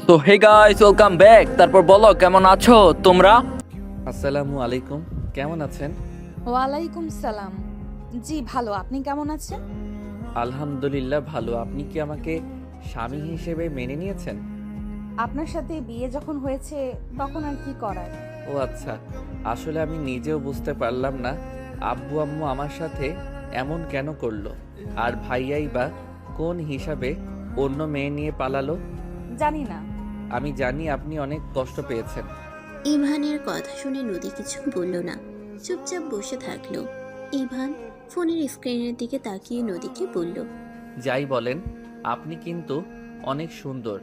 তো hey guys, welcome back. তারপর বলো কেমন আছো তোমরা? আসসালামু আলাইকুম। কেমন আছেন? ওয়ালাইকুম সালাম। জি ভালো, আপনি কেমন আছেন? আলহামদুলিল্লাহ ভালো। আপনি কি আমাকে স্বামী হিসেবে মেনে নিয়েছেন? আপনার সাথে বিয়ে যখন হয়েছে তখন আর কি করার। ও আচ্ছা, আসলে আমি নিজেও বুঝতে পারলাম না আব্বু আম্মু আমার সাথে এমন কেন করলো। আর ভাইয়াই বা কোন হিসাবে অন্য মেয়ে নিয়ে পালালো। জানি না। আমি জানি আপনি অনেক কষ্ট পেয়েছেন। ইভানের কথা শুনে নদী কিছু বলল না, চুপচাপ বসে থাকলো। ইভান ফোনের স্ক্রিনের দিকে তাকিয়ে নদীকে বলল, যাই বলেন, আপনি কিন্তু অনেক সুন্দর।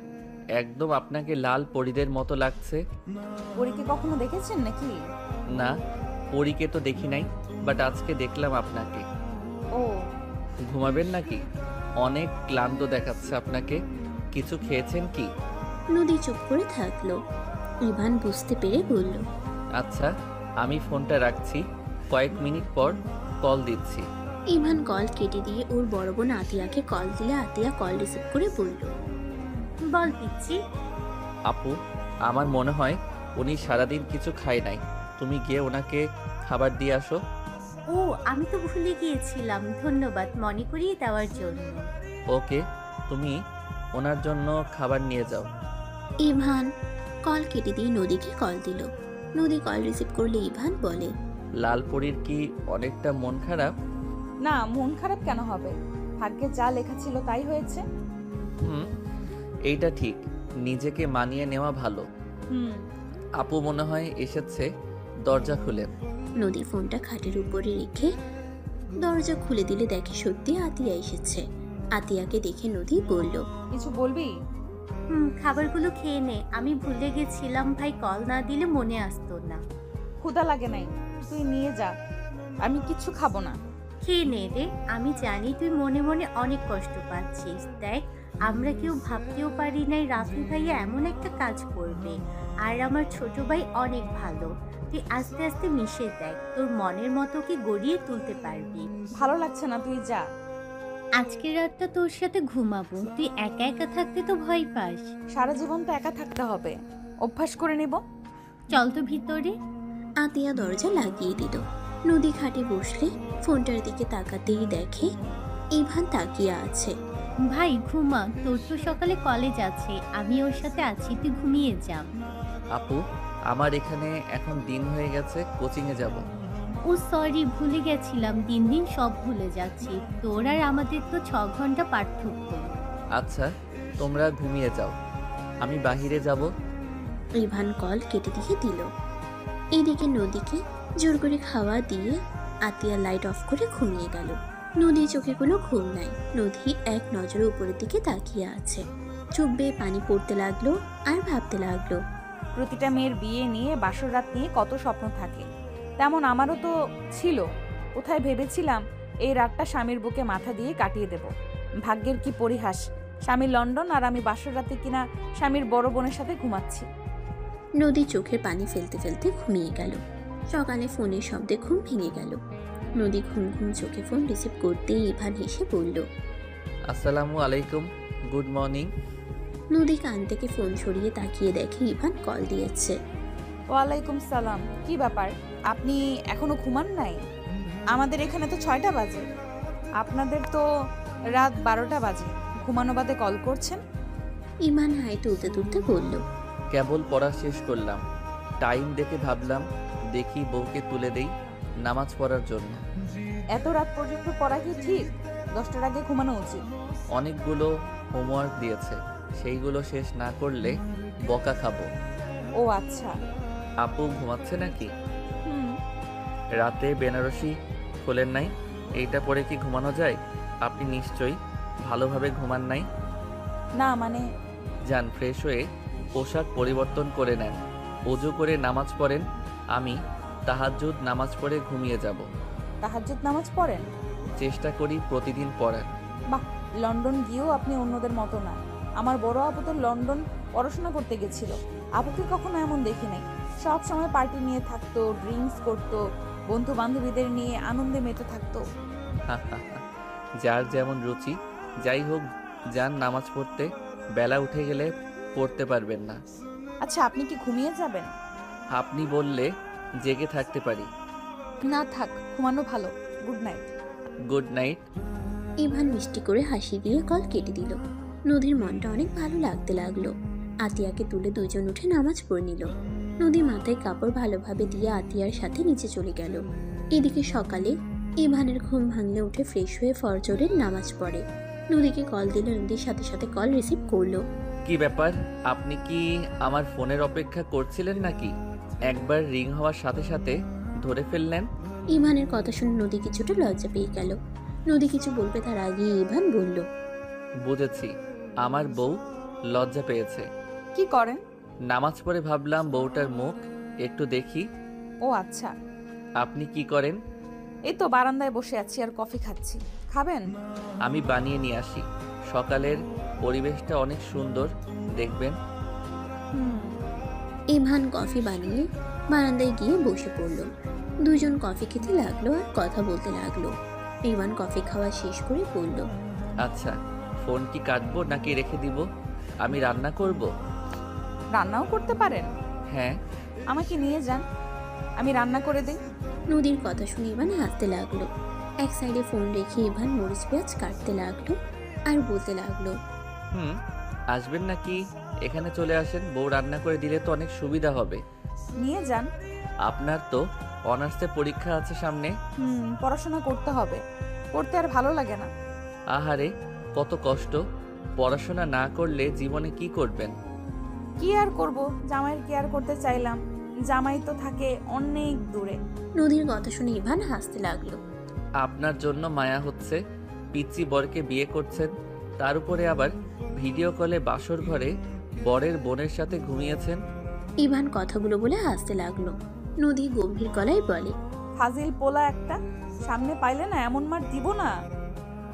একদম আপনাকে লাল পরীদের মতো লাগছে। পরীকে কখনো দেখেছেন নাকি? না, পরীকে তো দেখি নাই, বাট আজকে দেখলাম আপনাকে। ও, ঘুমাবেন নাকি? অনেক ক্লান্ত দেখাচ্ছে আপনাকে। কিছু খেয়েছেন কি? নদী চুপ করে থাকলো। ইভান বুঝতে পেরে বলল, আচ্ছা, আমি ফোনটা রাখছি, কয়েক মিনিট পর কল দিচ্ছি। ইভান কল কেটে দিয়ে ওর বড় বোন আতিয়াকে কল দিলে আতিয়া কল রিসিভ করে বলল, বল পিচ্ছি। আপু, আমার মনে হয় উনি সারাদিন কিছু খায় নাই। তুমি গিয়ে ওনাকে খাবার দিয়ে আসো। ও, আমি তো ভুলে গিয়েছিলাম, ধন্যবাদ মনে করিয়ে দেওয়ার জন্য। ওকে, তুমি ওনার জন্য খাবার নিয়ে যাও। ইভান কল কেটে দিয়ে নদীকে কল দিল। নদী কল রিসিভ করলে ইভান বলে, লালপরীর কি অনেকটা মন খারাপ? না, মন খারাপ কেন হবে? ভাগ্যে যা লেখা ছিল তাই হয়েছে। হুম, এইটা ঠিক। নিজেকে মানিয়ে নেওয়া ভালো। হুম। আপু মনে হয় এসেছে, দরজা খুলেন। নদী ফোনটা খাটের উপরে রেখে দরজা খুলে দিলে দেখে সত্যি আতিয়া এসেছে। আতিয়াকে দেখে নদী বলল, কিছু বলবি? খাবারগুলো খেয়ে নে, আমি ভুলে গেছিলাম, ভাই কল না দিলে মনে আসতো না। ক্ষুধা লাগে নাই, তুই নিয়ে যা, আমি কিচ্ছু খাবো না। খেয়ে নে রে, আমি জানি তুই মনে মনে অনেক কষ্ট পাচ্ছিস। দেখ, আমরা কেউ ভাবতেও পারি নাই রাফি ভাইয়া এমন একটা কাজ করবে। আর আমার ছোট ভাই অনেক ভালো। তুই আস্তে আস্তে মিশে দেখ, তোর মনের মতো কি গড়িয়ে তুলতে পারবি। ভালো লাগছে না, তুই যা। আজকের রাতটা তোর সাথে ঘুমাবো, তুই একা একা থাকতে তো ভয় পাস। সারা জীবন তো একা থাকতে হবে, অভ্যাস করে নিব। চল তো ভিতরে। আতিয়া দরজা লাগিয়ে দিল। নদী খাটে বসলে ফোনটার দিকে তাকাতেই দেখে ইভান তাকিয়ে আছে। ভাই ঘুমা, তোর তো সকালে কলেজ আছে, আমি ওর সাথে আছি, তুই ঘুমিয়ে যা। আপু, আমার এখানে এখন দিন হয়ে গেছে, কোচিংয়ে যাব। ও সরি, ভুলে গেছিলাম, দিন দিন সব ভুলে যাচ্ছি। তোর আর আমাদের তো 6 ঘন্টা পার্থক্য। আচ্ছা, তোমরা ঘুমিয়ে যাও, আমি বাহিরে যাব। ইভান কল কেটে দিয়ে দিল। এদিকে নদীকে জোর করে খাওয়া দিয়ে আতিয়া লাইট অফ করে ঘুমিয়ে গেল। নদী চোখে কোনো ঘুম নাই। নদী এক নজরে উপরের দিকে তাকিয়ে আছে। চোখ বেয়ে পানি পড়তে লাগলো আর ভাবতে লাগলো, প্রতিটা মেয়ের বিয়ে নিয়ে, বাসর রাত নিয়ে কত স্বপ্ন থাকে, তেমন আমারও তো ছিল। কোথায় ভেবেছিলাম এই রাতটা স্বামীর বুকে মাথা দিয়ে কাটিয়ে দেব। ভাগ্যের কি পরিহাস, স্বামী লন্ডন আর আমি বাসর রাতে কিনা স্বামীর বড় বোনের সাথে ঘুমাচ্ছি। নদী চোখের পানি ফেলতে ফেলতে ঘুমিয়ে গেল। সকালে ফোনের শব্দে ঘুম ভেঙে গেল। নদী ঘুম ঘুম চোখে ফোন রিসিভ করতেই ইভান হেসে বলল, আসসালামু আলাইকুম, গুড মর্নিং। নদী কান থেকে ফোন সরিয়ে তাকিয়ে দেখে ইভান কল দিয়েছে। ওয়ালাইকুম সালাম। কি ব্যাপার, আপনি এখনো ঘুমান নাই? আমাদের এখানে তো 6টা বাজে, আপনাদের তো রাত 12টা বাজে। ঘুমানো বাদে কল করছেন? ইভান হাই তুলতে তুলতে বলল, কেবল পড়া শেষ করলাম, টাইম দেখে ভাবলাম দেখি বউকে তুলে দেই নামাজ পড়ার জন্য। এত রাত পর্যন্ত পড়া কি ঠিক? 10টার আগে ঘুমানো উচিত। অনেকগুলো হোমওয়ার্ক দিয়েছে, সেইগুলো শেষ না করলে বকা খাবো। ও আচ্ছা। আপু ঘুমাচ্ছে নাকি? হুম। রাতে বেনারসি খোলেন নাই, এইটা পরে কি ঘুমানো যায়? আপনি নিশ্চয়ই ভালোভাবে ঘুমান নাই। না মানে, যান ফ্রেশ হয়ে পোশাক পরিবর্তন করে নেন, অজু করে নামাজ পড়েন। আমি তাহাজ্জুদ নামাজ পড়ে ঘুমিয়ে যাব। তাহাজ্জুদ নামাজ পড়েন? চেষ্টা করি প্রতিদিন পড়ার। বাহ, লন্ডন গিয়েও আপনি অন্যদের মতো না। আমার বড় আপু তো লন্ডন পড়াশোনা করতে গেছিল, আপুকে কখনো এমন দেখি নাই। সব সময় পার্টি নিয়ে থাকতো, ড্রিঙ্কস করতো, বন্ধু বান্ধবীদের নিয়ে আনন্দে মেতে থাকতো। যার যেমন রুচি। যাই হোক, যান নামাজ পড়তে, বেলা উঠে গেলে পড়তে পারবেন না। আচ্ছা, আপনি কি ঘুমিয়ে যাবেন? আপনি বললে জেগে থাকতে পারি। না থাক, ঘুমানো ভালো। Good night. Good night. ইভান মিষ্টি করে হাসি দিয়ে কল কেটে দিল। নদীর মনটা অনেক ভালো লাগতে লাগলো। আতিয়াকে তুলে দুজন উঠে নামাজ পড়ে নিল। নদী মাথায় কাপড় ভালোভাবে দিয়ে আতিয়ার সাথে নিচে চলে গেল। এদিকে সকালে ইভানের ঘুম ভাঙলে উঠে ফ্রেশ হয়ে ফজরের নামাজ পড়ে। নদীকে কল দিল, নদীর সাথে সাথে কল রিসিভ করলো। কি ব্যাপার, আপনি কি আমার ফোনের অপেক্ষা করছিলেন নাকি? একবার রিং হওয়ার সাথে সাথে ধরে ফেললেন। ইভানের কথা শুনে নদী কিছুটা লজ্জা পেয়ে গেল। নদী কিছু বলবে তার আগে ইভান বলল, বুঝেছি, আমার বউ লজ্জা পেয়েছে। কি করেন? নামাজ পড়ে ভাবলাম বউটার মুখ একটু দেখি। ও আচ্ছা। আপনি কি করেন? এই তো বারান্দায় বসে আছি আর কফি খাচ্ছি। খাবেন? আমি বানিয়ে নিয়ে আসি। সকালের পরিবেশটা অনেক সুন্দর, দেখবেন। হুম। ইভান কফি বানিয়ে বারান্দায় গিয়ে বসে পড়ল। দুজন কফি খেতে লাগলো আর কথা বলতে লাগলো। ইভান কফি খাওয়া শেষ করে বলল, আচ্ছা, ফোন কি কাটবো নাকি রেখে দিব? আমি রান্না করব। রান্নাও করতে পারেন? হ্যাঁ। আমাকে নিয়ে যান, আমি রান্না করে দিই। নদীর কথা শুনে ইভান হাসতে লাগলো। এক সাইডে ফোন রেখে ইভান মরিচ পেঁয়াজ কাটতে লাগলো আর বলতে লাগলো, আসবেন নাকি এখানে চলে আসেন, বউ রান্না করে দিলে তো অনেক সুবিধা হবে। নিয়ে যান। আপনার তো অনার্সে পরীক্ষা আছে সামনে। পড়াশোনা করতে হবে, পড়তে আর ভালো লাগে না। আহারে, কত কষ্ট। পড়াশোনা না করলে জীবনে কি করবেন? কি আর করব, জামাইয়ের কেয়ার করতে চাইলাম, জামাই তো থাকে অনেক দূরে। নদীর কথা শুনে ইভান হাসতে লাগলো। আপনার জন্য মায়া হচ্ছে, পিচ্চি বরকে বিয়ে করছেন, তার উপরে আবার ভিডিও কলে বাসর ঘরে বরের বোনের সাথে ঘুমিয়েছেন। ইভান কথাগুলো বলে হাসতে লাগলো। নদী গম্ভীর গলায় বলে, ফাজিল পোলা একটা, সামনে পাইলে না এমন মার দিব না।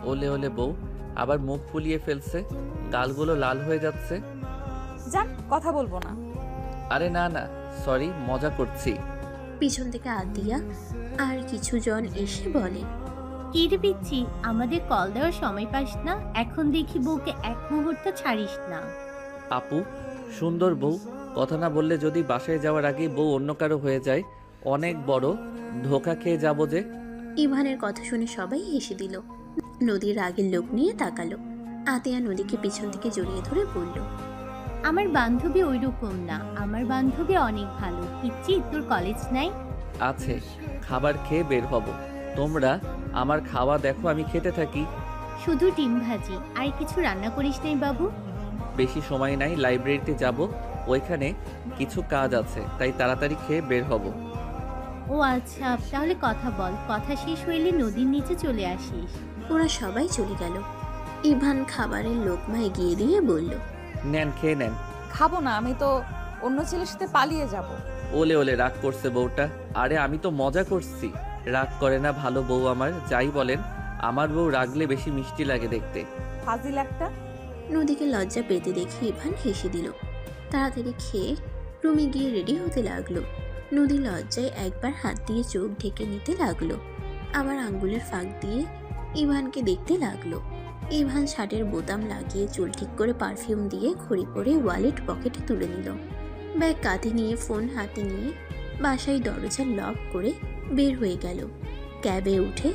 ওলে ওলে বউ, আবার মুখ ফুলিয়ে ফেলছে, গালগুলো লাল হয়ে যাচ্ছে। যান, কথা বলবো না। আরে না না, সরি, মজা করছি। পিছন থেকে আতিয়া আর কিছু জন এসে বলে, কি রে পিচ্ছি, আমাদের কল দেওয়ার সময় পাস না? এখন দেখি বউকে এক মুহূর্ত ছাড়িস না। আপু, সুন্দর বউ, কথা না বললে যদি বাসায় যাওয়ার আগে বউ অন্য কারো হয়ে যায়, অনেক বড় ধোকা খেয়ে যাব যে। ইভানের কথা শুনে সবাই হেসে দিল। নদীর রাগের লোক নিয়ে তাকালো। আতিয়া নদীকে পিছন থেকে জড়িয়ে ধরে বলল, আমার বান্ধবী ওইরকম না, আমার বান্ধবী অনেক ভালো। পিচ্ছি, তোর কলেজ নাই? আছে, খাবার খেয়ে বের হব। তোমরা আমার খাওয়া দেখো, আমি খেতে থাকি। শুধু ডিম ভাজি, আর কিছু রান্না করিস নাই বাবু? বেশি সময় নাই, লাইব্রেরিতে যাব, ওইখানে কিছু কাজ আছে, তাই তাড়াতাড়ি খেয়ে বের হব। ও আচ্ছা, তাহলে কথা বল, কথা শেষ হইলে নদীর নিচে চলে আসিস। ওরা সবাই চলে গেল। ইভান খাবারের লোকমা এগিয়ে দিয়ে বলল, নেন, খেয়ে নেন। খাবো না, আমি তো অন্য ছেলের সাথে পালিয়ে যাব। ওলে ওলে, রাগ করছে বউটা। আরে আমি তো মজা করছি, রাগ করে না ভালো বউ আমার। যাই বলেন, আমার বউ রাগলে বেশি মিষ্টি লাগে দেখতে। ফাজিল একটা। নদীকে লজ্জা পেতে দেখে ইভান হেসে দিল। তাড়াতাড়ি খেয়ে রুমে গিয়ে রেডি হতে লাগলো। নদী লজ্জায় একবার হাত দিয়ে চোখ ঢেকে নিতে লাগলো, আবার আঙ্গুলের ফাঁক দিয়ে ইভানকে দেখতে লাগলো। ইভান শার্টের বোতাম লাগিয়ে চুল ঠিক করে পারফিউম দিয়ে ঘড়ি পরে ওয়ালেট পকেটে তুলে নিল। ব্যাগ কাঁধে নিয়ে ফোন হাতে নিয়ে বাসায় দরজা লক করে বের হয়ে গেল। ক্যাবে উঠে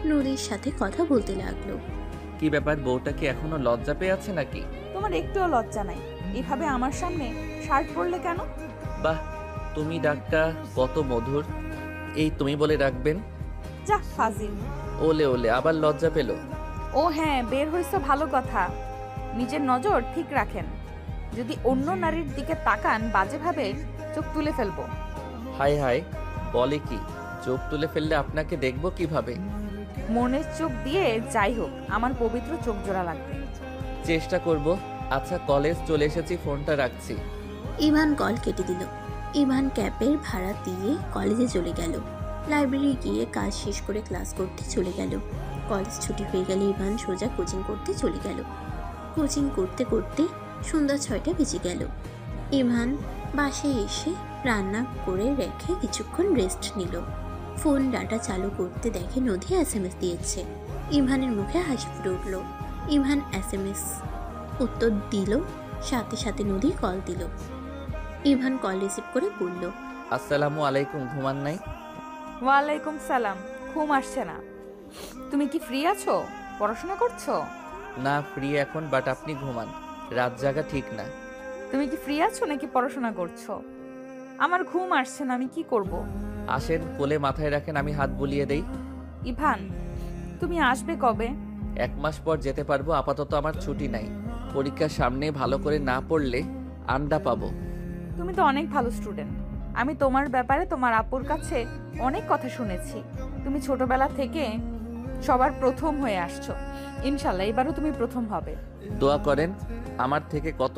নদীর সাথে কথা বলতে লাগলো। কি ব্যাপার, বউটা কি এখনো লজ্জা পেয়ে আছে নাকি? তোমার একটুও লজ্জা নাই, এভাবে আমার সামনে শার্ট পরলে কেন? বাহ, তুমি ডাকটা কত মধুর। এই তুমি বলে রাখবেন? যা ফাজিল। ওলে ওলে, আবার লজ্জা পেল। ও হ্যাঁ, বের হইছো ভালো কথা, নিজের নজর ঠিক রাখেন। যদি অন্য নারীর দিকে তাকান বাজেভাবে চোখ তুলে ফেলবো। হাই হাই, বলে কি? চোখ তুলে ফেললে আপনাকে দেখবো কিভাবে? মনের চোখ দিয়ে যাই হোক, আমার পবিত্র চোখ জোড়া লাগবে। চেষ্টা করব। আচ্ছা, কলেজ চলে এসেছি, ফোনটা রাখছি। ইভান কল কেটে দিল। ইভান ক্যাবের ভাড়া দিয়ে কলেজে চলে গেল। লাইব্রেরি গিয়ে কাজ শেষ করে ক্লাস করতে চলে গেল। কলেজ ছুটি হয়ে গেলে ইভান সোজা কোচিং করতে চলে গেল। কোচিং করতে করতে সন্ধ্যা 6টা বেজে গেল। ইভান বাসায় এসে রান্না করে রেখে কিছুক্ষণ রেস্ট নিল। ফোন ডাটা চালু করতে দেখে নদী SMS দিয়েছে। ইভানের মুখে হাসি ফুটে উঠল। ইভান SMS উত্তর দিল, সাথে সাথে নদী কল দিল। ইভান কল রিসিভ করে বলল, আসসালামু আলাইকুম, ঘুমান নাই? ওয়ালাইকুম সালাম। ঘুম আসছে না। তুমি কি ফ্রি আছো? পড়াশোনা করছো? না, ফ্রি এখন, বাট আপনি ঘুমান, রাত জাগা ঠিক না। তুমি কি ফ্রি আছো নাকি পড়াশোনা করছো? আমার ঘুম আসছে না, আমি কি করব? আসেন, কোলে মাথায় রাখেন, আমি হাত বুলিয়ে দেই। ইভান, তুমি আসবে কবে? 1 মাস পর যেতে পারবো, আপাতত আমার ছুটি নাই। পরীক্ষার সামনে ভালো করে না পড়লে আন্ডা পাবো। তুমি তো অনেক ভালো স্টুডেন্ট। আমি তোমার ব্যাপারে তোমার আপুর কাছে অনেক কথা শুনেছি। তুমি ছোটবেলা থেকে সবার প্রথম হয়ে আসছো। ইনশাল্লাহ এবারও তুমি প্রথম হবে। দোয়া করেন, আমার থেকে কত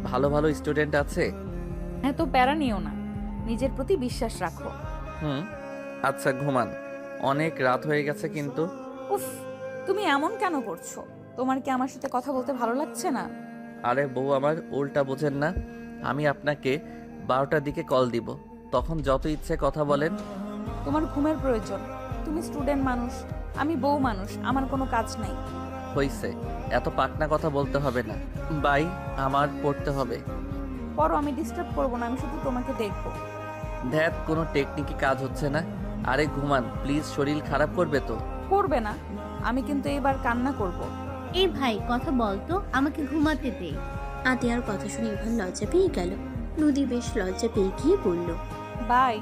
ভালো ভালো স্টুডেন্ট আছে। এত প্যারা নিও না, নিজের প্রতি বিশ্বাস রাখো। আচ্ছা ঘুমান, অনেক রাত হয়ে গেছে কিন্তু। উফ, তুমি এমন কেন করছো? তোমার কি আমার সাথে কথা বলতে ভালো লাগছে না? আরে বউ আমার, উল্টা বোঝেন না। আমি আপনাকে 12টার দিকে কল দিব, তখন যত ইচ্ছে কথা বলেন। তোমার ঘুমের প্রয়োজন। তুমি স্টুডেন্ট মানুষ, আমি বউ মানুষ, আমার কোনো কাজ নাই। হইছে, এত পাকনা কথা বলতে হবে না। বাই, আমার পড়তে হবে। পরও আমি ডিস্টার্ব করবো না, আমি শুধু তোমাকে দেখবো। ধ্যাত, কোনো টেকনিকে কাজ হচ্ছে না। আরে ঘুমান প্লিজ, শরীর খারাপ করবে তো। করবে না, আমি কিন্তু এবার কান্না করব। এই ভাই কথা বল তো, আমাকে ঘুমাতে দে। আতিয়ার কথা শুনে ইভান লজ্জা পেয়ে গেল। নদী বেশ লজ্জা পেয়ে গিয়ে বলল, বাই।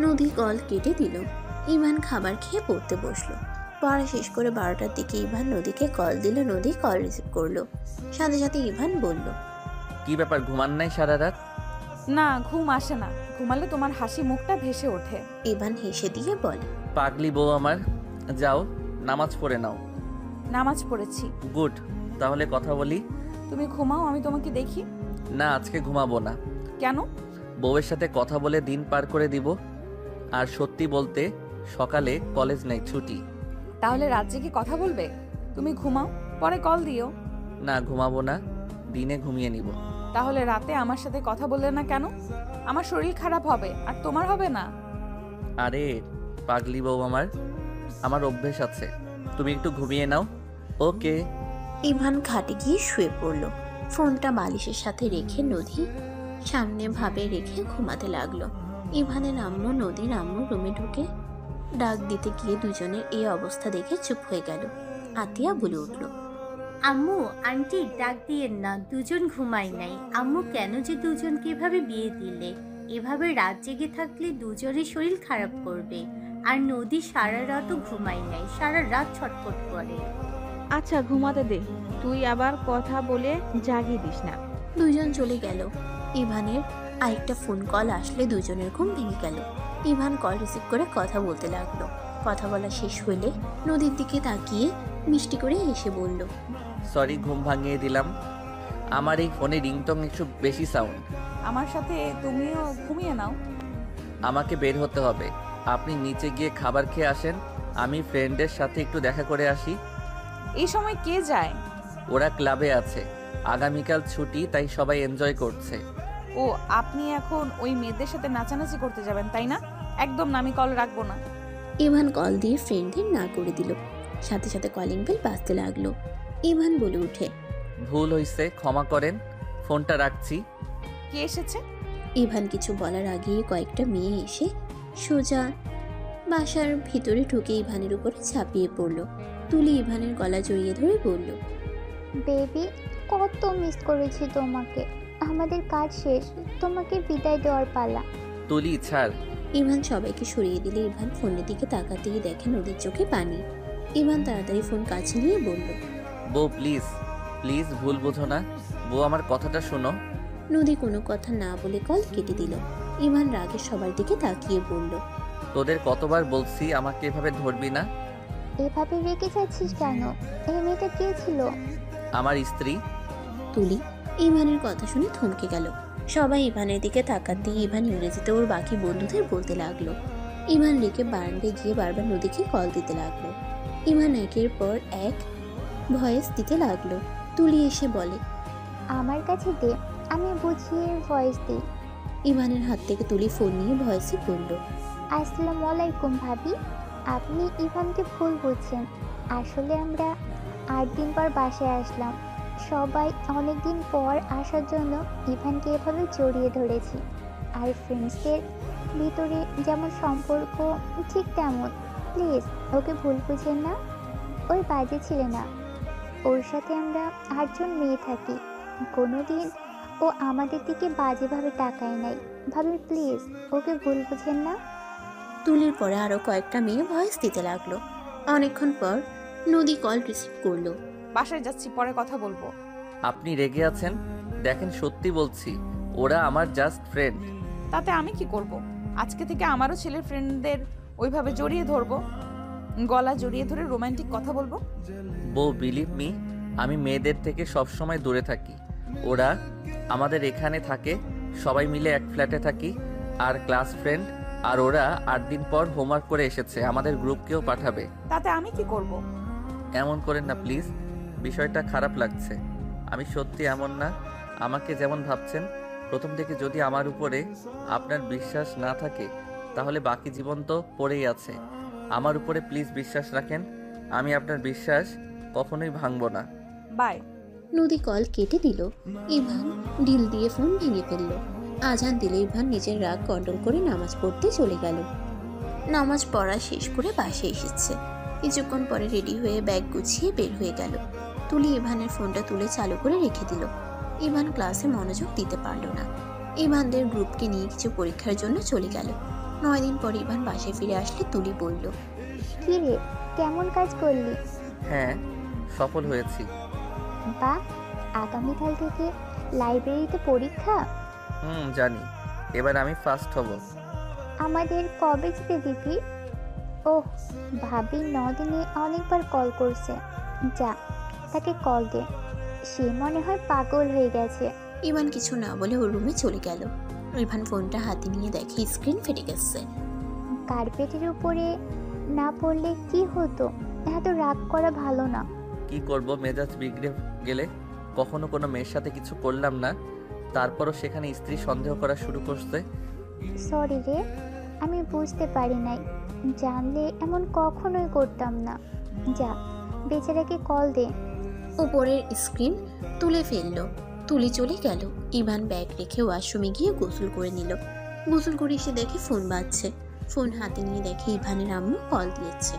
নদী কল কেটে দিল। ইভান খাবার খেয়ে পড়তে বসলো। পড়া শেষ করে 12টার দিকে ইভান নদীকে কল দিল। নদী কল রিসিভ করলো। সাথে সাথে ইভান বলল, কি ব্যাপার, ঘুমান নাই সারা রাত? না, ঘুম আসে না। ঘুমালে তোমার হাসি মুখটা ভেসে ওঠে। ইভান হেসে দিয়ে বলে, পাগলি বউ আমার, যাও নামাজ পড়ে নাও। নামাজ পড়েছি। গুড, তাহলে কথা বলি। তুমি ঘুমাও, আমি তোমাকে দেখি। না, আজকে ঘুমাবো না। কেন? বউয়ের সাথে কথা বলে দিন পার করে দিব। আর সত্যি বলতে, সকালে কলেজ নেই, ছুটি। তাহলে রাত জেগে কথা বলবে? তুমি ঘুমাও, পরে কল দিও। না, ঘুমাবো না, দিনে ঘুমিয়ে নিব। তাহলে রাতে আমার সাথে কথা বললে না কেন? আমার শরীর খারাপ হবে, আর তোমার হবে না। আরে পাগলি বউ আমার, আমার অভ্যেস আছে। তুমি একটু ঘুমিয়ে নাও। ওকে। ইভান খাটে গিয়ে শুয়ে পড়ল। ফোনটা বালিশের সাথে রেখে নদী সামনে ভাবে রেখে ঘুমাতে লাগলো। ইভানের আম্মু নদীর আম্মু রুমে ঢুকে ডাক দিতে গিয়ে দুজনের এই অবস্থা দেখে চুপ হয়ে গেল। আতিয়া বলে উঠল, আম্মু আন্টি ডাক দিয়েন না, দুজন ঘুমাই নাই। আম্মু কেন যে দুজনকে এভাবে বিয়ে দিলে? এভাবে রাত জেগে থাকলে দুজনের শরীর খারাপ করবে। আর নদী সারা রাতও ঘুমাই নাই, সারা রাত ছটফট করে। আচ্ছা ঘুমাতে দে, তুই আবার কথা বলে জাগিয়ে দিস না। দুজন চলে গেল। ইভানের আরেকটা ফোন কল আসলে দুজনের ঘুম ভেঙে গেল। ইভান কল রিসিভ করে কথা বলতে লাগলো। কথা বলা শেষ হলে নদীর দিকে তাকিয়ে মিষ্টি করে হেসে বলল, সরি, ঘুম ভাঙিয়ে দিলাম। আমার এই ফোনে রিংটং একটু বেশি সাউন্ড। আমার সাথে তুমিও ঘুমিয়ে নাও। আমাকে বের হতে হবে, আপনি নিচে গিয়ে খাবার খেয়ে আসেন। আমি ফ্রেন্ডের সাথে একটু দেখা করে আসি। এই সময় কে যায়? ওরা ক্লাবে আছে, আগামীকাল ছুটি, তাই সবাই এনজয় করছে। ও, আপনি এখন ওই মেয়েদের সাথে নাচানাচি করতে যাবেন তাই না? একদম না, আমি কল রাখবো না। ইভান কল দিয়ে ফ্রেন্ডদের না করে দিল। সাথে সাথে কলিং বেল বাজতে লাগলো। ইভান বলে উঠে, ভুল হইছে, ক্ষমা করেন, ফোনটা রাখছি। কে এসেছে? ইভান কিছু বলার আগেই কয়েকটা মেয়ে এসে সোজা বাসার ভিতরে ঢুকে ইভানের উপরে ঝাঁপিয়ে পড়ল। তুলি ইভানের গলা জড়িয়ে ধরে বলল, বেবি, কত মিস করেছি তোমাকে। আমাদের কাজ শেষ, তোমাকে বিদায় দেওয়ার পালা। তুলি ছাড়। ইভান সবাইকে সরিয়ে দিলে ইভান ফোনের দিকে তাকাতেই দেখে নদীর চোখে পানি। ইভান তাড়াতাড়ি ফোন কাছে নিয়ে বলল, বউ প্লিজ প্লিজ, ভুল বোঝো না। বউ আমার কথাটা শোনো। নদী কোনো কথা না বলে কল কেটে দিল। ইভান রাগে সবার দিকে তাকিয়ে বলল, তোদের কতবার বলছি আমাকে এভাবে ধরবি না। এভাবে রেগে যাচ্ছিস কেন? এই মেয়েটা কে ছিল? আমার স্ত্রী। তুলি ইভানের কথা শুনে থমকে গেল। সবাই ইভানের দিকে তাকাতেই ইভান ইংরেজিতে ওর বাকি বন্ধুদের বলতে লাগলো। ইভান রেগে বারান্দায় গিয়ে বারবার নদীকে কল দিতে লাগলো। ইভান একের পর এক ভয়েস দিতে লাগলো। তুলি এসে বলে, আমার কাছে দে, আমি বুঝিয়ে ভয়েস দিই। ইভানের হাত থেকে তুলি ফোন নিয়ে ভয়েসে বলল, আসসালামু আলাইকুম ভাবি, আপনি ইভানকে ভুল বুঝছেন। আসলে আমরা 8 দিন পর বাসায় আসলাম, সবাই অনেক দিন পর আসার জন্য ইভানকে এভাবে জড়িয়ে ধরেছি। আর ফ্রেন্ডসদের ভিতরে যেমন সম্পর্ক ঠিক তেমন। প্লিজ ওকে ভুল বুঝেন না, ওই বাজে ছিল না। ওর সাথে আমরা 8জন মেয়ে থাকি, কোনো দিন ও আমাদের দিকে বাজেভাবে তাকায় নাই। ভাবি প্লিজ ওকে ভুল বুঝেন না। তুলির পরে আরও কয়েকটা মেয়ে ভয়েস দিতে লাগলো। অনেকক্ষণ পর নদী কল রিসিভ করলো। বাসায় যাচ্ছি, পরে কথা বলবো। আপনি রেগে আছেন? দেখেন, সত্যি বলছি, ওরা আমার জাস্ট ফ্রেন্ড। তাতে আমি কি করব? আজকে থেকে আমারও ছেলের ফ্রেন্ডদের ওইভাবে জড়িয়ে ধরবো, গলা জড়িয়ে ধরে রোমান্টিক কথা বলবো। বউ, বিলিভ মি, আমি মেয়েদের থেকে সবসময় দূরে থাকি। ওরা আমাদের এখানে থাকে, সবাই মিলে এক ফ্ল্যাটে থাকি, আর ক্লাস ফ্রেন্ড। আর ওরা 8 দিন পর হোমওয়ার্ক করে এসেছে, আমাদের গ্রুপকেও পাঠাবে। তাতে আমি কি করব? এমন করেন না প্লিজ, বিষয়টা খারাপ লাগছে। আমি সত্যি এমন না, আমাকে যেমন ভাবছেন। প্রথম থেকে যদি আমার উপরে আপনার বিশ্বাস না থাকে, তাহলে বাকি জীবন তো পড়েই আছে। আমার উপরে প্লিজ বিশ্বাস রাখেন, আমি আপনার বিশ্বাস কখনোই ভাঙবো না। বাই। নদী কল কেটে দিল। ইভান ঢিল দিয়ে ফোন ভেঙে ফেলল। আজান দিলে ইভান নিজের রাগ কন্ট্রোল করে নামাজ পড়তে চলে গেল। নামাজ পড়া শেষ করে বাসে এসেছে। কিছুক্ষণ পরে রেডি হয়ে ব্যাগ গুছিয়ে বের হয়ে গেল। তুলি ইভানের ফোনটা তুলে চালু করে রেখে দিল। ইভান ক্লাসে মনোযোগ দিতে পারল না। ইভানদের গ্রুপকে নিয়ে কিছু পরীক্ষার জন্য চলে গেল। 9 দিন পর ইভান বাসায় ফিরে আসলে তুলি বলল, কি রে, কেমন কাজ করলি? হ্যাঁ, সফল হয়েছি। বা, আগামীকাল থেকে লাইব্রেরিতে পরীক্ষা? জানি, এবার আমি ফার্স্ট হব। আমাদের কবে যেতে দিবি? ওহ, ভাবি 9 দিনে অনেকবার কল করছে। যা, তাকে কল দে, সে মনে হয় পাগল হয়ে গেছে। ইভান কিছু না বলে ওর রুমে চলে গেল। ইভান ফোনটা হাতে নিয়ে দেখে স্ক্রিন ফেটে গেছে। কার্পেটের উপরে না পড়লে কি হতো? এত রাগ করা ভালো না। কি করব, মেজাজ বিগড়ে গেলে? কখনো কোনো মেয়ের সাথে কিছু করলাম না, তারপরও সেখানে স্ত্রী সন্দেহ করা শুরু করছে। সরি রে, আমি বুঝতে পারি নাই। জানলে এমন কখনোই করতাম না। যা, বেচারাকে কল দে। উপরের স্ক্রিন তুলে ফেললো। তুলি চলে গেল। ইভান ব্যাগ রেখে ওয়াশরুমে গিয়ে গোসল করে নিল। গোসল করে এসে দেখে ফোন বাজছে। ফোন হাতে নিয়ে দেখে ইভানের আম্মু কল দিয়েছে।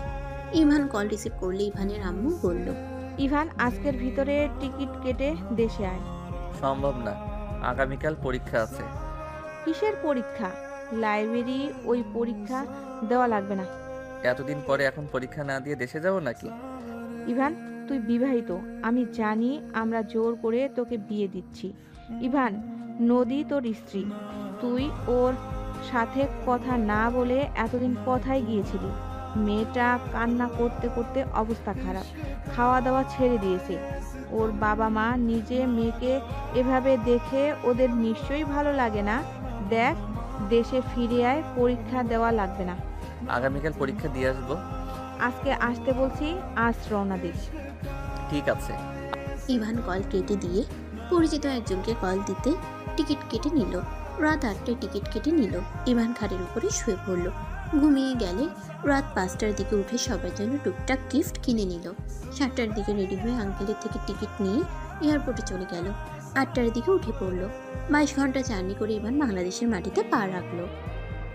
ইভান কল রিসিভ করলে ইভানের আম্মু বলল, ইভান, আজকের ভিতরে টিকিট কেটে দেশে আয়। সম্ভব না, আগামীকাল পরীক্ষা আছে। কিসের পরীক্ষা? লাইব্রেরি, ওই পরীক্ষা দেওয়া লাগবে না। এতদিন পরে এখন পরীক্ষা না দিয়ে দেশে যাব নাকি? ইভান, তুই বিবাহিত, আমি জানি। আমরা জোর করে তোকে বিয়ে দিচ্ছি। ইভান, নদী তোর স্ত্রী। তুই ওর সাথে কথা না বলে এতদিন কোথায় গিয়েছিলি? মেয়েটা কান্না করতে করতে অবস্থা খারাপ, খাওয়া দাওয়া ছেড়ে দিয়েছে। ওর বাবা মা নিজে মেয়েকে এভাবে দেখে ওদের নিশ্চয়ই ভালো লাগে না। দেখ, দেশে ফিরে আয়, পরীক্ষা দেওয়া লাগবে না। আগামীকাল পরীক্ষা দিয়ে আসবো। আজকে আসতে বলছি, আজ রওনা দিস। ঠিক আছে। ইভান কল কেটে দিয়ে পরিচিত একজনকে কল দিতে টিকিট কেটে নিল। রাত 8টায় টিকিট কেটে নিল। ইভান খাটের উপরে শুয়ে পড়ল। ঘুমিয়ে গেলে রাত 5টার দিকে উঠে সবার জন্য টুকটাক গিফট কিনে নিল। 7টার দিকে রেডি হয়ে আঙ্কেলের থেকে টিকিট নিয়ে এয়ারপোর্টে চলে গেল। 8টার দিকে উঠে পড়ল। 22 ঘন্টা জার্নি করে ইভান বাংলাদেশের মাটিতে পা রাখলো।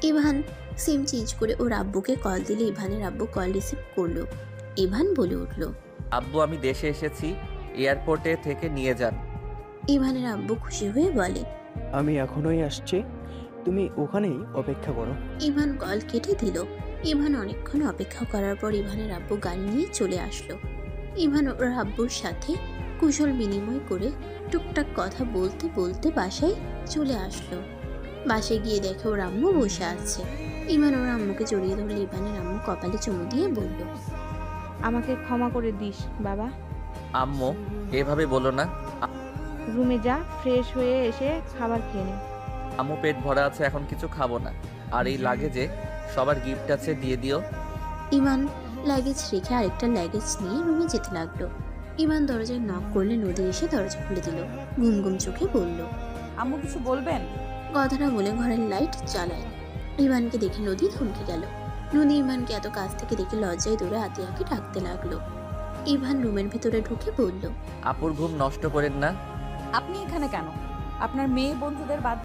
ইভান সিম চেঞ্জ করে ওর আব্বুকে কল দিলে ইভানের আব্বু কল রিসিভ করলো। ইভান বলে উঠল, আব্বু, আমি দেশে এসেছি, এয়ারপোর্টে থেকে নিয়ে যান। ইভানের আব্বু খুশি হয়ে বলে, আমি এখনই আসছি, তুমি ওখানেই অপেক্ষা করো। ইভান কল কেটে দিল। ইভান অনেকক্ষণ অপেক্ষা করার পর ইভানের আব্বু গাড়ি নিয়ে চলে আসলো। ইভান ওর আব্বুর সাথে কুশল বিনিময় করে টুকটাক কথা বলতে বলতে বাসায় চলে আসলো। বাসায় গিয়ে দেখে ওর আম্মু বসে আছে। ইভান ওর আম্মুকে জড়িয়ে ধরলে ইভানের আম্মু কপালে চুমু দিয়ে বলল, আমাকে ক্ষমা করে দিস বাবা। আম্মু, এভাবে বলো না। রুমে যা, ফ্রেশ হয়ে এসে খাবার খেয়ে নে। আম্মু, পেট ভরা আছে, এখন কিছু খাবো না। আর এই লাগেজে সবার গিফট আছে, দিয়ে দিও। ইভান লাগেজ রেখে আরেকটা লাগেজ নিয়ে রুমে যেতে লাগলো। ইভান দরজায় নক করলে নদী এসে দরজা খুলে দিল। ঘুম ঘুম চোখে বলল, আম্মু কিছু বলবেন? কথাটা বলে ঘরের লাইট জ্বালায়। ইভানকে দেখে নদী থমকে গেল। নদী ইভানকে এত কাছ থেকে দেখে লজ্জায় দৌড়ে আতিয়াকে ডাকতে লাগলো। ইভান রুমের ভিতরে ঢুকে বলল, আপুর ঘুম নষ্ট করেন না। আপনি এখানে কেন? আপনার মেয়ে বন্ধুদের বাদ